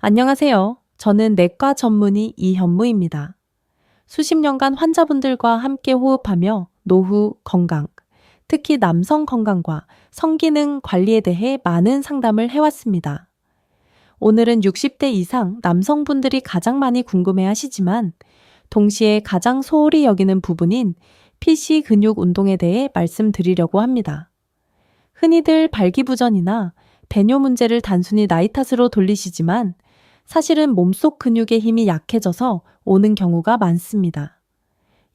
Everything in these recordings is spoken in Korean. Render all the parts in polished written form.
안녕하세요. 저는 내과 전문의 이현무입니다. 수십 년간 환자분들과 함께 호흡하며 노후 건강, 특히 남성 건강과 성기능 관리에 대해 많은 상담을 해왔습니다. 오늘은 60대 이상 남성분들이 가장 많이 궁금해 하시지만 동시에 가장 소홀히 여기는 부분인 PC 근육 운동에 대해 말씀드리려고 합니다. 흔히들 발기부전이나 배뇨 문제를 단순히 나이 탓으로 돌리시지만 사실은 몸속 근육의 힘이 약해져서 오는 경우가 많습니다.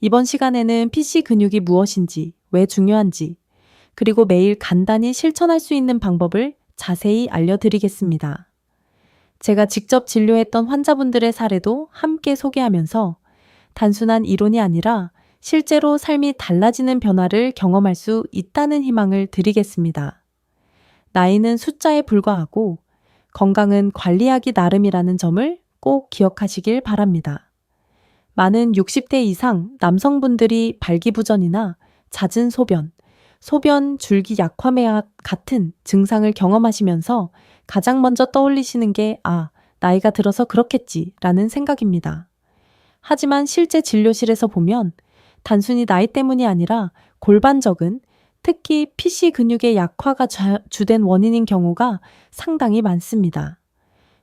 이번 시간에는 PC 근육이 무엇인지, 왜 중요한지, 그리고 매일 간단히 실천할 수 있는 방법을 자세히 알려드리겠습니다. 제가 직접 진료했던 환자분들의 사례도 함께 소개하면서 단순한 이론이 아니라 실제로 삶이 달라지는 변화를 경험할 수 있다는 희망을 드리겠습니다. 나이는 숫자에 불과하고 건강은 관리하기 나름이라는 점을 꼭 기억하시길 바랍니다. 많은 60대 이상 남성분들이 발기부전이나 잦은 소변, 소변 줄기 약화매와 같은 증상을 경험하시면서 가장 먼저 떠올리시는 게 나이가 들어서 그렇겠지 라는 생각입니다. 하지만 실제 진료실에서 보면 단순히 나이 때문이 아니라 골반적인 특히 PC 근육의 약화가 주된 원인인 경우가 상당히 많습니다.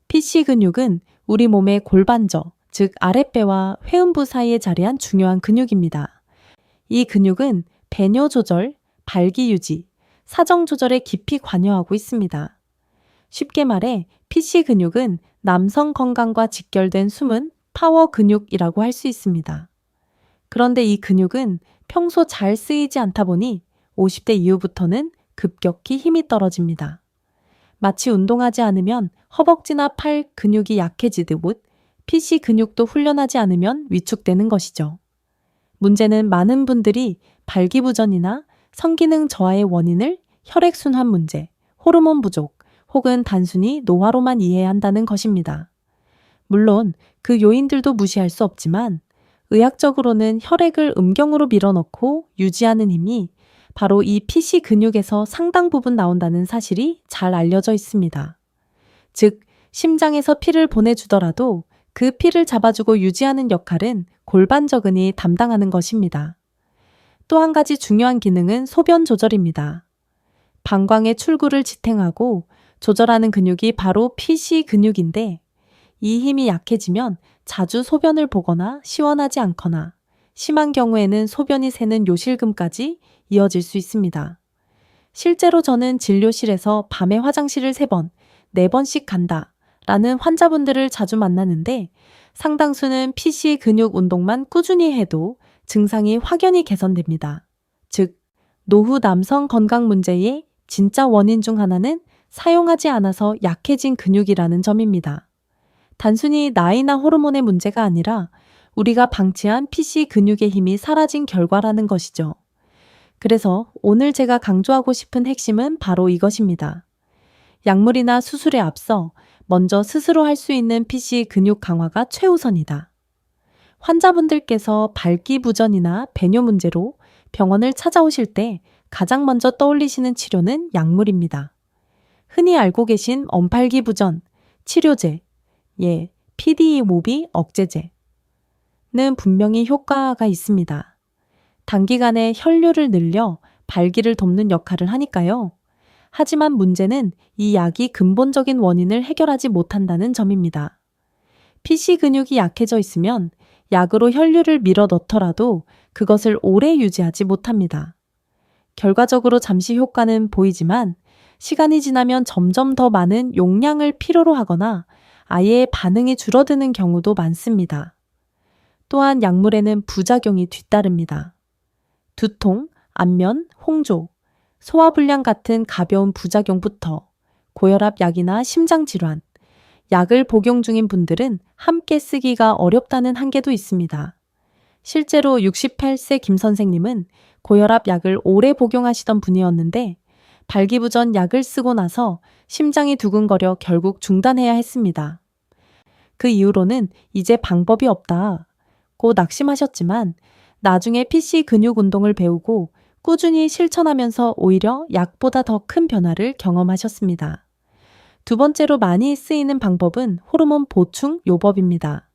PC 근육은 우리 몸의 골반저, 즉 아랫배와 회음부 사이에 자리한 중요한 근육입니다. 이 근육은 배뇨 조절, 발기 유지, 사정 조절에 깊이 관여하고 있습니다. 쉽게 말해 PC 근육은 남성 건강과 직결된 숨은 파워 근육이라고 할 수 있습니다. 그런데 이 근육은 평소 잘 쓰이지 않다 보니 50대 이후부터는 급격히 힘이 떨어집니다. 마치 운동하지 않으면 허벅지나 팔 근육이 약해지듯 PC 근육도 훈련하지 않으면 위축되는 것이죠. 문제는 많은 분들이 발기부전이나 성기능 저하의 원인을 혈액순환 문제, 호르몬 부족, 혹은 단순히 노화로만 이해한다는 것입니다. 물론 그 요인들도 무시할 수 없지만 의학적으로는 혈액을 음경으로 밀어넣고 유지하는 힘이 바로 이 PC 근육에서 상당 부분 나온다는 사실이 잘 알려져 있습니다. 즉, 심장에서 피를 보내주더라도 그 피를 잡아주고 유지하는 역할은 골반저근이 담당하는 것입니다. 또 한 가지 중요한 기능은 소변 조절입니다. 방광의 출구를 지탱하고 조절하는 근육이 바로 PC 근육인데 이 힘이 약해지면 자주 소변을 보거나 시원하지 않거나 심한 경우에는 소변이 새는 요실금까지 이어질 수 있습니다. 실제로 저는 진료실에서 밤에 화장실을 3번, 4번씩 간다 라는 환자분들을 자주 만나는데 상당수는 PC 근육 운동만 꾸준히 해도 증상이 확연히 개선됩니다. 즉, 노후 남성 건강 문제의 진짜 원인 중 하나는 사용하지 않아서 약해진 근육이라는 점입니다. 단순히 나이나 호르몬의 문제가 아니라 우리가 방치한 PC 근육의 힘이 사라진 결과라는 것이죠. 그래서 오늘 제가 강조하고 싶은 핵심은 바로 이것입니다. 약물이나 수술에 앞서 먼저 스스로 할 수 있는 PC 근육 강화가 최우선이다. 환자분들께서 발기부전이나 배뇨 문제로 병원을 찾아오실 때 가장 먼저 떠올리시는 치료는 약물입니다. 흔히 알고 계신 언팔기부전, 치료제, PDE-모비 억제제는 분명히 효과가 있습니다. 단기간에 혈류를 늘려 발기를 돕는 역할을 하니까요. 하지만 문제는 이 약이 근본적인 원인을 해결하지 못한다는 점입니다. PC 근육이 약해져 있으면 약으로 혈류를 밀어 넣더라도 그것을 오래 유지하지 못합니다. 결과적으로 잠시 효과는 보이지만 시간이 지나면 점점 더 많은 용량을 필요로 하거나 아예 반응이 줄어드는 경우도 많습니다. 또한 약물에는 부작용이 뒤따릅니다. 두통, 안면, 홍조, 소화불량 같은 가벼운 부작용부터 고혈압 약이나 심장질환, 약을 복용 중인 분들은 함께 쓰기가 어렵다는 한계도 있습니다. 실제로 68세 김 선생님은 고혈압 약을 오래 복용하시던 분이었는데 발기부전 약을 쓰고 나서 심장이 두근거려 결국 중단해야 했습니다. 그 이후로는 이제 방법이 없다고 낙심하셨지만 나중에 PC 근육 운동을 배우고 꾸준히 실천하면서 오히려 약보다 더 큰 변화를 경험하셨습니다. 두 번째로 많이 쓰이는 방법은 호르몬 보충 요법입니다.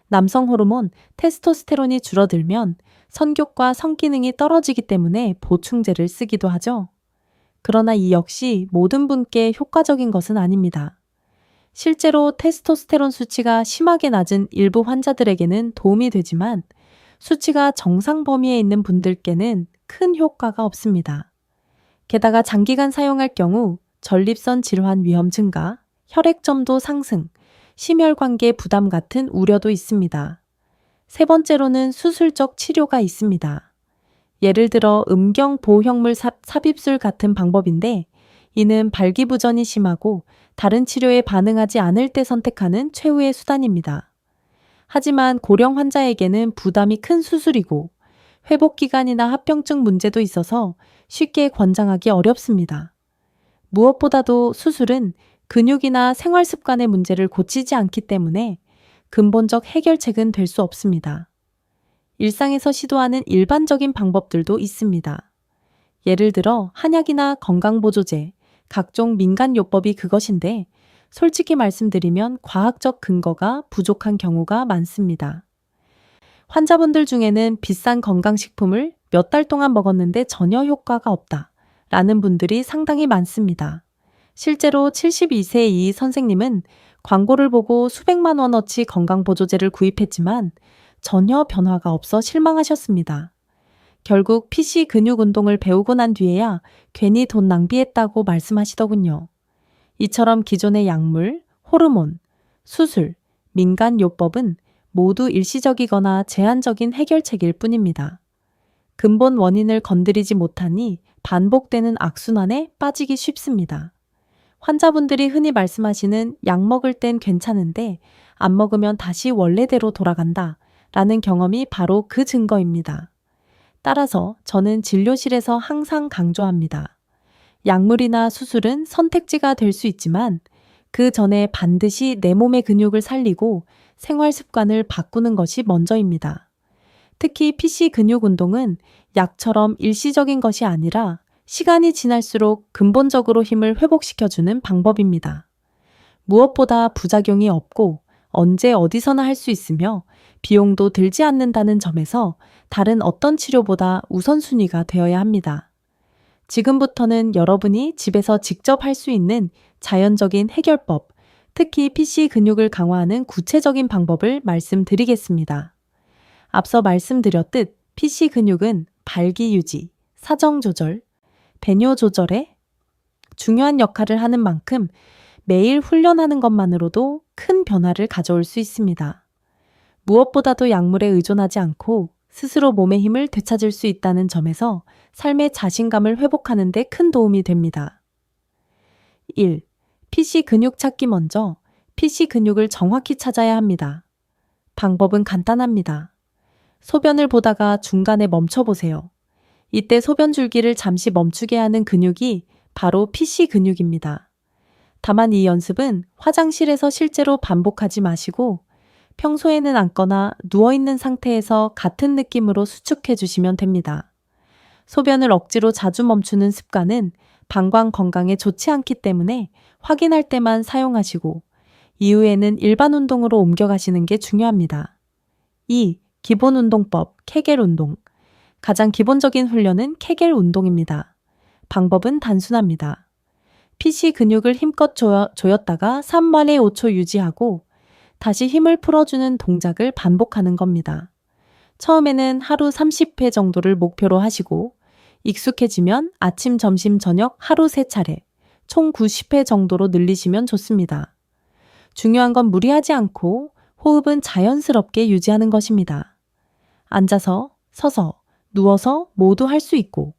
남성 호르몬 테스토스테론이 줄어들면 성욕과 성기능이 떨어지기 때문에 보충제를 쓰기도 하죠. 그러나 이 역시 모든 분께 효과적인 것은 아닙니다. 실제로 테스토스테론 수치가 심하게 낮은 일부 환자들에게는 도움이 되지만 수치가 정상 범위에 있는 분들께는 큰 효과가 없습니다. 게다가 장기간 사용할 경우 전립선 질환 위험 증가, 혈액점도 상승, 심혈관계 부담 같은 우려도 있습니다. 세 번째로는 수술적 치료가 있습니다. 예를 들어 음경 보형물 삽입술 같은 방법인데 이는 발기부전이 심하고 다른 치료에 반응하지 않을 때 선택하는 최후의 수단입니다. 하지만 고령 환자에게는 부담이 큰 수술이고 회복기간이나 합병증 문제도 있어서 쉽게 권장하기 어렵습니다. 무엇보다도 수술은 근육이나 생활습관의 문제를 고치지 않기 때문에 근본적 해결책은 될 수 없습니다. 일상에서 시도하는 일반적인 방법들도 있습니다. 예를 들어 한약이나 건강보조제, 각종 민간요법이 그것인데 솔직히 말씀드리면 과학적 근거가 부족한 경우가 많습니다. 환자분들 중에는 비싼 건강식품을 몇 달 동안 먹었는데 전혀 효과가 없다 라는 분들이 상당히 많습니다. 실제로 72세 이 선생님은 광고를 보고 수백만 원어치 건강보조제를 구입했지만 전혀 변화가 없어 실망하셨습니다. 결국 PC 근육 운동을 배우고 난 뒤에야 괜히 돈 낭비했다고 말씀하시더군요. 이처럼 기존의 약물, 호르몬, 수술, 민간요법은 모두 일시적이거나 제한적인 해결책일 뿐입니다. 근본 원인을 건드리지 못하니 반복되는 악순환에 빠지기 쉽습니다. 환자분들이 흔히 말씀하시는 약 먹을 땐 괜찮은데 안 먹으면 다시 원래대로 돌아간다 라는 경험이 바로 그 증거입니다. 따라서 저는 진료실에서 항상 강조합니다. 약물이나 수술은 선택지가 될 수 있지만 그 전에 반드시 내 몸의 근육을 살리고 생활 습관을 바꾸는 것이 먼저입니다. 특히 PC 근육 운동은 약처럼 일시적인 것이 아니라 시간이 지날수록 근본적으로 힘을 회복시켜주는 방법입니다. 무엇보다 부작용이 없고 언제 어디서나 할 수 있으며 비용도 들지 않는다는 점에서 다른 어떤 치료보다 우선순위가 되어야 합니다. 지금부터는 여러분이 집에서 직접 할 수 있는 자연적인 해결법, 특히 PC 근육을 강화하는 구체적인 방법을 말씀드리겠습니다. 앞서 말씀드렸듯 PC 근육은 발기 유지, 사정 조절, 배뇨 조절에 중요한 역할을 하는 만큼 매일 훈련하는 것만으로도 큰 변화를 가져올 수 있습니다. 무엇보다도 약물에 의존하지 않고 스스로 몸의 힘을 되찾을 수 있다는 점에서 삶의 자신감을 회복하는 데 큰 도움이 됩니다. 1. PC 근육 찾기 먼저 PC 근육을 정확히 찾아야 합니다. 방법은 간단합니다. 소변을 보다가 중간에 멈춰보세요. 이때 소변 줄기를 잠시 멈추게 하는 근육이 바로 PC 근육입니다. 다만 이 연습은 화장실에서 실제로 반복하지 마시고 평소에는 앉거나 누워있는 상태에서 같은 느낌으로 수축해 주시면 됩니다. 소변을 억지로 자주 멈추는 습관은 방광 건강에 좋지 않기 때문에 확인할 때만 사용하시고 이후에는 일반 운동으로 옮겨가시는 게 중요합니다. 2. 기본 운동법, 케겔 운동. 가장 기본적인 훈련은 케겔 운동입니다. 방법은 단순합니다. PC 근육을 힘껏 조였다가 3만에 5초 유지하고 다시 힘을 풀어주는 동작을 반복하는 겁니다. 처음에는 하루 30회 정도를 목표로 하시고 익숙해지면 아침, 점심, 저녁 하루 3차례, 총 90회 정도로 늘리시면 좋습니다. 중요한 건 무리하지 않고 호흡은 자연스럽게 유지하는 것입니다. 앉아서, 서서, 누워서 모두 할 수 있고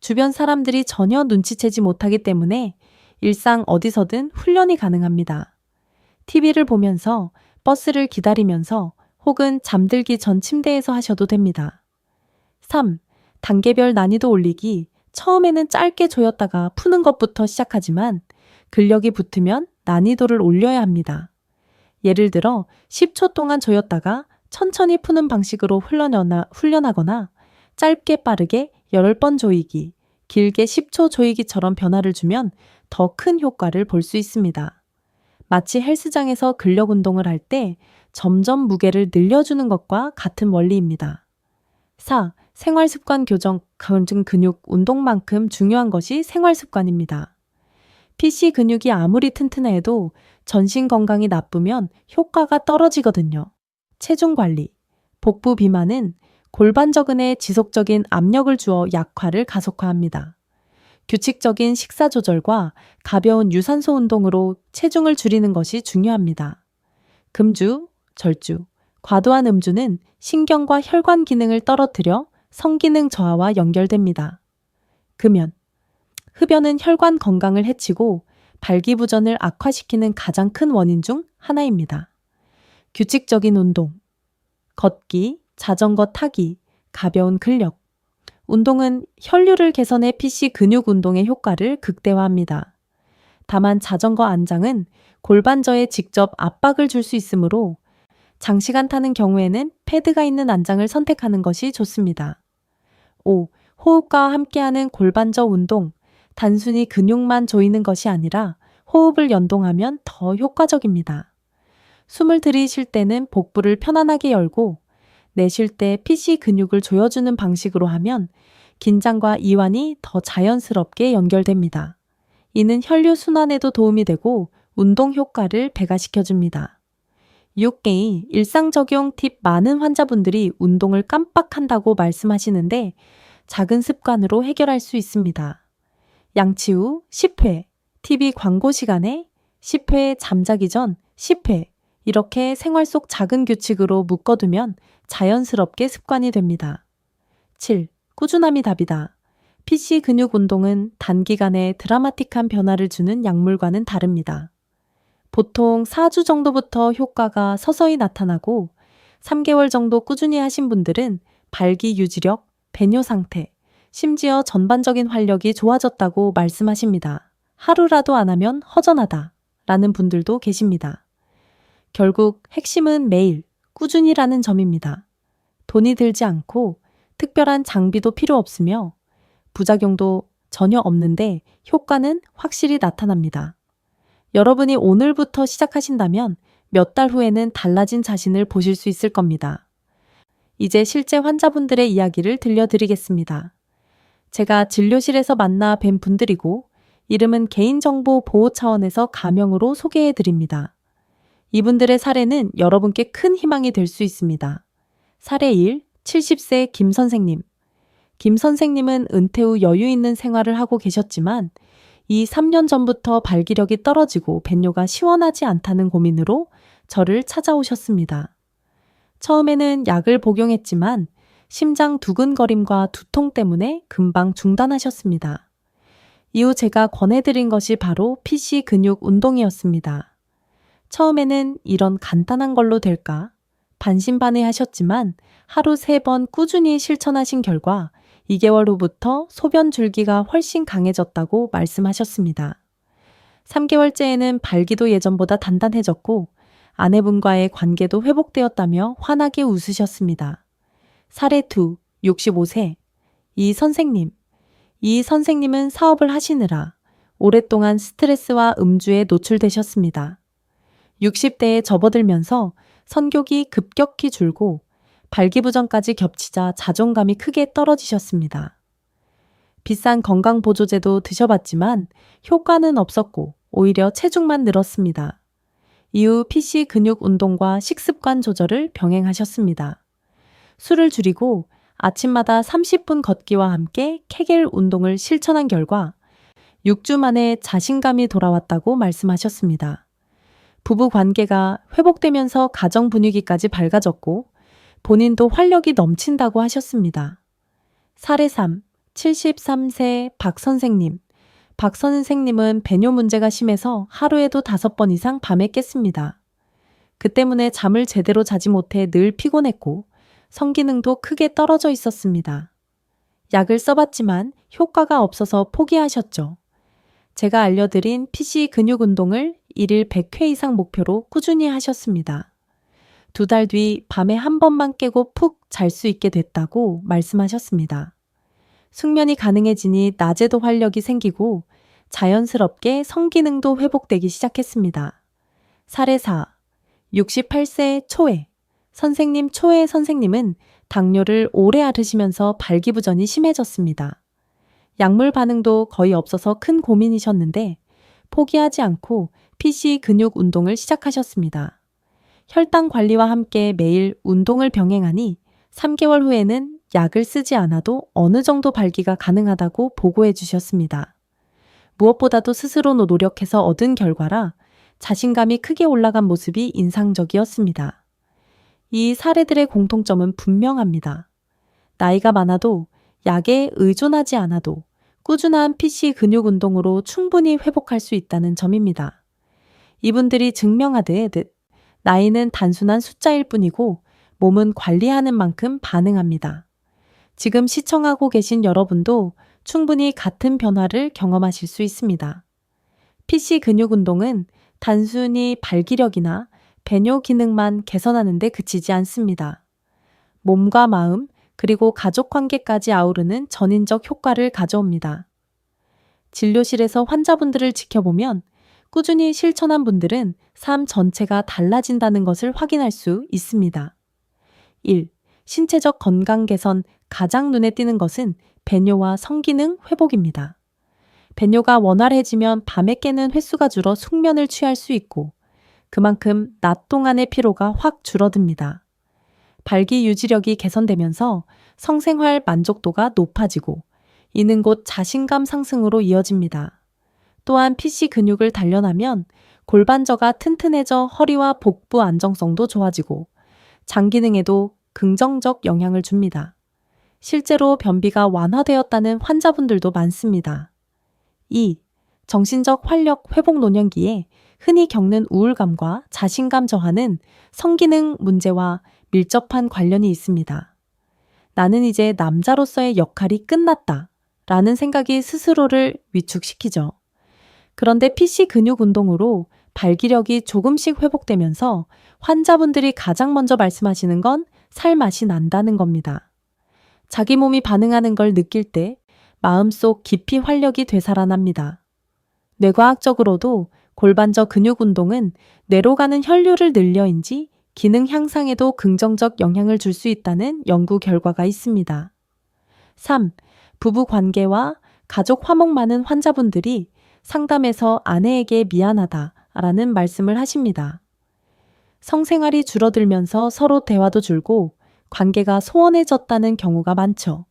주변 사람들이 전혀 눈치채지 못하기 때문에 일상 어디서든 훈련이 가능합니다. TV를 보면서, 버스를 기다리면서 혹은 잠들기 전 침대에서 하셔도 됩니다. 3. 단계별 난이도 올리기. 처음에는 짧게 조였다가 푸는 것부터 시작하지만 근력이 붙으면 난이도를 올려야 합니다. 예를 들어 10초 동안 조였다가 천천히 푸는 방식으로 훈련하거나 짧게 빠르게 10번 조이기, 길게 10초 조이기처럼 변화를 주면 더 큰 효과를 볼 수 있습니다. 마치 헬스장에서 근력 운동을 할 때 점점 무게를 늘려주는 것과 같은 원리입니다. 4. 생활습관 교정, 근육 운동만큼 중요한 것이 생활습관입니다. PC 근육이 아무리 튼튼해도 전신 건강이 나쁘면 효과가 떨어지거든요. 체중 관리, 복부 비만은 골반저근에 지속적인 압력을 주어 약화를 가속화합니다. 규칙적인 식사 조절과 가벼운 유산소 운동으로 체중을 줄이는 것이 중요합니다. 금주, 절주, 과도한 음주는 신경과 혈관 기능을 떨어뜨려 성기능 저하와 연결됩니다. 금연, 흡연은 혈관 건강을 해치고 발기부전을 악화시키는 가장 큰 원인 중 하나입니다. 규칙적인 운동, 걷기, 자전거 타기, 가벼운 근력. 운동은 혈류를 개선해 PC 근육 운동의 효과를 극대화합니다. 다만 자전거 안장은 골반저에 직접 압박을 줄 수 있으므로 장시간 타는 경우에는 패드가 있는 안장을 선택하는 것이 좋습니다. 5. 호흡과 함께하는 골반저 운동. 단순히 근육만 조이는 것이 아니라 호흡을 연동하면 더 효과적입니다. 숨을 들이쉴 때는 복부를 편안하게 열고 내쉴 때 PC 근육을 조여주는 방식으로 하면 긴장과 이완이 더 자연스럽게 연결됩니다. 이는 혈류 순환에도 도움이 되고 운동 효과를 배가시켜줍니다. 6개의 일상 적용 팁. 많은 환자분들이 운동을 깜빡한다고 말씀하시는데 작은 습관으로 해결할 수 있습니다. 양치 후 10회, TV 광고 시간에 10회, 잠자기 전 10회, 이렇게 생활 속 작은 규칙으로 묶어두면 자연스럽게 습관이 됩니다. 7. 꾸준함이 답이다. PC 근육 운동은 단기간에 드라마틱한 변화를 주는 약물과는 다릅니다. 보통 4주 정도부터 효과가 서서히 나타나고 3개월 정도 꾸준히 하신 분들은 발기 유지력, 배뇨 상태, 심지어 전반적인 활력이 좋아졌다고 말씀하십니다. 하루라도 안 하면 허전하다 라는 분들도 계십니다. 결국 핵심은 매일 꾸준히라는 점입니다. 돈이 들지 않고 특별한 장비도 필요 없으며 부작용도 전혀 없는데 효과는 확실히 나타납니다. 여러분이 오늘부터 시작하신다면 몇 달 후에는 달라진 자신을 보실 수 있을 겁니다. 이제 실제 환자분들의 이야기를 들려드리겠습니다. 제가 진료실에서 만나 뵌 분들이고 이름은 개인정보 보호 차원에서 가명으로 소개해드립니다. 이분들의 사례는 여러분께 큰 희망이 될 수 있습니다. 사례 1. 70세 김 선생님. 김 선생님은 은퇴 후 여유 있는 생활을 하고 계셨지만 이 3년 전부터 발기력이 떨어지고 배뇨가 시원하지 않다는 고민으로 저를 찾아오셨습니다. 처음에는 약을 복용했지만 심장 두근거림과 두통 때문에 금방 중단하셨습니다. 이후 제가 권해드린 것이 바로 PC 근육 운동이었습니다. 처음에는 이런 간단한 걸로 될까? 반신반의하셨지만 하루 3번 꾸준히 실천하신 결과 2개월 후부터 소변 줄기가 훨씬 강해졌다고 말씀하셨습니다. 3개월째에는 발기도 예전보다 단단해졌고 아내분과의 관계도 회복되었다며 환하게 웃으셨습니다. 사례 2, 65세. 이 선생님은 사업을 하시느라 오랫동안 스트레스와 음주에 노출되셨습니다. 60대에 접어들면서 선교기 급격히 줄고 발기부전까지 겹치자 자존감이 크게 떨어지셨습니다. 비싼 건강보조제도 드셔봤지만 효과는 없었고 오히려 체중만 늘었습니다. 이후 PC 근육 운동과 식습관 조절을 병행하셨습니다. 술을 줄이고 아침마다 30분 걷기와 함께 케겔 운동을 실천한 결과 6주 만에 자신감이 돌아왔다고 말씀하셨습니다. 부부 관계가 회복되면서 가정 분위기까지 밝아졌고 본인도 활력이 넘친다고 하셨습니다. 사례 3. 73세 박 선생님. 박 선생님은 배뇨 문제가 심해서 하루에도 5번 이상 밤에 깼습니다. 그 때문에 잠을 제대로 자지 못해 늘 피곤했고 성기능도 크게 떨어져 있었습니다. 약을 써봤지만 효과가 없어서 포기하셨죠. 제가 알려드린 PC 근육 운동을 1일 100회 이상 목표로 꾸준히 하셨습니다. 2달 뒤 밤에 한 번만 깨고 푹 잘 수 있게 됐다고 말씀하셨습니다. 숙면이 가능해지니 낮에도 활력이 생기고 자연스럽게 성기능도 회복되기 시작했습니다. 사례 4. 68세 초에 초에 선생님은 당뇨를 오래 앓으시면서 발기부전이 심해졌습니다. 약물 반응도 거의 없어서 큰 고민이셨는데 포기하지 않고 PC 근육 운동을 시작하셨습니다. 혈당 관리와 함께 매일 운동을 병행하니 3개월 후에는 약을 쓰지 않아도 어느 정도 발기가 가능하다고 보고해 주셨습니다. 무엇보다도 스스로 노력해서 얻은 결과라 자신감이 크게 올라간 모습이 인상적이었습니다. 이 사례들의 공통점은 분명합니다. 나이가 많아도 약에 의존하지 않아도 꾸준한 PC 근육 운동으로 충분히 회복할 수 있다는 점입니다. 이분들이 증명하듯 나이는 단순한 숫자일 뿐이고 몸은 관리하는 만큼 반응합니다. 지금 시청하고 계신 여러분도 충분히 같은 변화를 경험하실 수 있습니다. PC 근육 운동은 단순히 발기력이나 배뇨 기능만 개선하는 데 그치지 않습니다. 몸과 마음, 그리고 가족 관계까지 아우르는 전인적 효과를 가져옵니다. 진료실에서 환자분들을 지켜보면 꾸준히 실천한 분들은 삶 전체가 달라진다는 것을 확인할 수 있습니다. 1. 신체적 건강 개선 가장 눈에 띄는 것은 배뇨와 성기능 회복입니다. 배뇨가 원활해지면 밤에 깨는 횟수가 줄어 숙면을 취할 수 있고 그만큼 낮 동안의 피로가 확 줄어듭니다. 발기 유지력이 개선되면서 성생활 만족도가 높아지고 이는 곧 자신감 상승으로 이어집니다. 또한 PC 근육을 단련하면 골반저가 튼튼해져 허리와 복부 안정성도 좋아지고 장 기능에도 긍정적 영향을 줍니다. 실제로 변비가 완화되었다는 환자분들도 많습니다. 2. 정신적 활력 회복 노년기에 흔히 겪는 우울감과 자신감 저하는 성기능 문제와 밀접한 관련이 있습니다. 나는 이제 남자로서의 역할이 끝났다 라는 생각이 스스로를 위축시키죠. 그런데 PC 근육 운동으로 발기력이 조금씩 회복되면서 환자분들이 가장 먼저 말씀하시는 건 살맛이 난다는 겁니다. 자기 몸이 반응하는 걸 느낄 때 마음속 깊이 활력이 되살아납니다. 뇌과학적으로도 골반저 근육 운동은 뇌로 가는 혈류를 늘려인지 기능 향상에도 긍정적 영향을 줄 수 있다는 연구 결과가 있습니다. 3. 부부 관계와 가족 화목 많은 환자분들이 상담에서 아내에게 미안하다라는 말씀을 하십니다. 성생활이 줄어들면서 서로 대화도 줄고 관계가 소원해졌다는 경우가 많죠.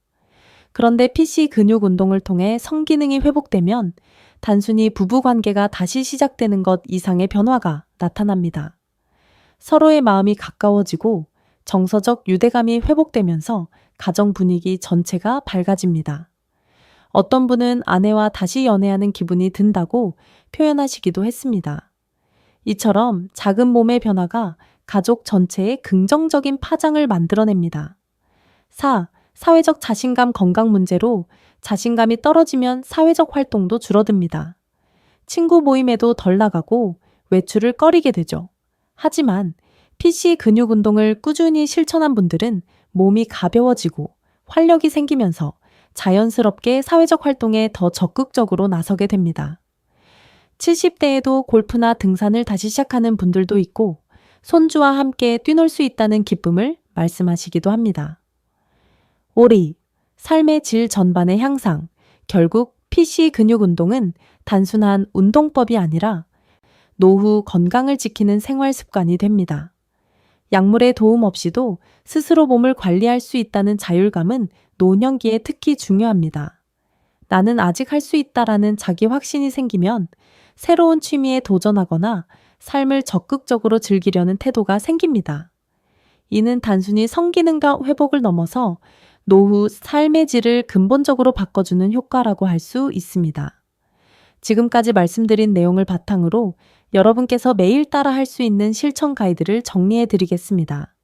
그런데 PC 근육 운동을 통해 성기능이 회복되면 단순히 부부 관계가 다시 시작되는 것 이상의 변화가 나타납니다. 서로의 마음이 가까워지고 정서적 유대감이 회복되면서 가정 분위기 전체가 밝아집니다. 어떤 분은 아내와 다시 연애하는 기분이 든다고 표현하시기도 했습니다. 이처럼 작은 몸의 변화가 가족 전체에 긍정적인 파장을 만들어냅니다. 4. 사회적 자신감 건강 문제로 자신감이 떨어지면 사회적 활동도 줄어듭니다. 친구 모임에도 덜 나가고 외출을 꺼리게 되죠. 하지만 PC 근육 운동을 꾸준히 실천한 분들은 몸이 가벼워지고 활력이 생기면서 자연스럽게 사회적 활동에 더 적극적으로 나서게 됩니다. 70대에도 골프나 등산을 다시 시작하는 분들도 있고 손주와 함께 뛰놀 수 있다는 기쁨을 말씀하시기도 합니다. 5. 삶의 질 전반의 향상. 결국 PC 근육 운동은 단순한 운동법이 아니라 노후 건강을 지키는 생활 습관이 됩니다. 약물의 도움 없이도 스스로 몸을 관리할 수 있다는 자율감은 노년기에 특히 중요합니다. 나는 아직 할 수 있다라는 자기 확신이 생기면 새로운 취미에 도전하거나 삶을 적극적으로 즐기려는 태도가 생깁니다. 이는 단순히 성기능과 회복을 넘어서 노후 삶의 질을 근본적으로 바꿔주는 효과라고 할 수 있습니다. 지금까지 말씀드린 내용을 바탕으로 여러분께서 매일 따라 할 수 있는 실천 가이드를 정리해 드리겠습니다.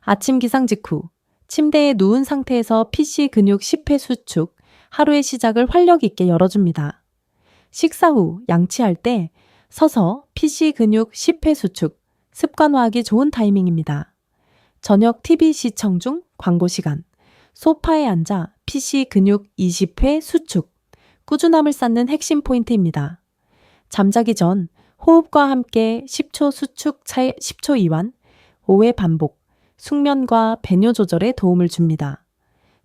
아침 기상 직후 침대에 누운 상태에서 PC 근육 10회 수축, 하루의 시작을 활력 있게 열어줍니다. 식사 후 양치할 때 서서 PC 근육 10회 수축, 습관화하기 좋은 타이밍입니다. 저녁 TV 시청 중 광고 시간, 소파에 앉아 PC 근육 20회 수축, 꾸준함을 쌓는 핵심 포인트입니다. 잠자기 전 호흡과 함께 10초 수축 10초 이완, 5회 반복, 숙면과 배뇨 조절에 도움을 줍니다.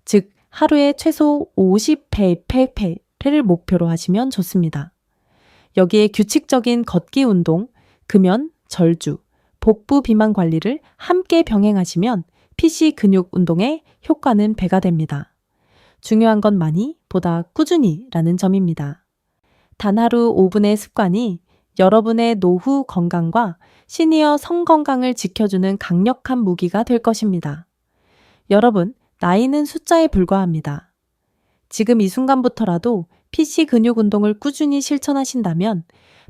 즉, 하루에 최소 50회를 목표로 하시면 좋습니다. 여기에 규칙적인 걷기 운동, 금연, 절주, 복부 비만 관리를 함께 병행하시면 PC 근육 운동의 효과는 배가 됩니다. 중요한 건 많이, 보다 꾸준히라는 점입니다. 단 하루 5분의 습관이 여러분의 노후 건강과 시니어 성 건강을 지켜주는 강력한 무기가 될 것입니다. 여러분, 나이는 숫자에 불과합니다. 지금 이 순간부터라도 PC 근육 운동을 꾸준히 실천하신다면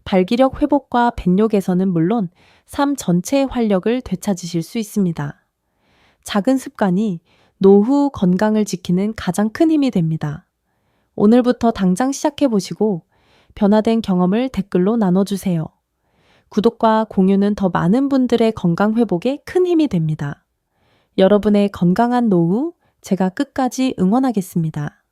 발기력 회복과 배뇨 개선은 물론 삶 전체의 활력을 되찾으실 수 있습니다. 작은 습관이 노후 건강을 지키는 가장 큰 힘이 됩니다. 오늘부터 당장 시작해보시고 변화된 경험을 댓글로 나눠주세요. 구독과 공유는 더 많은 분들의 건강 회복에 큰 힘이 됩니다. 여러분의 건강한 노후 제가 끝까지 응원하겠습니다.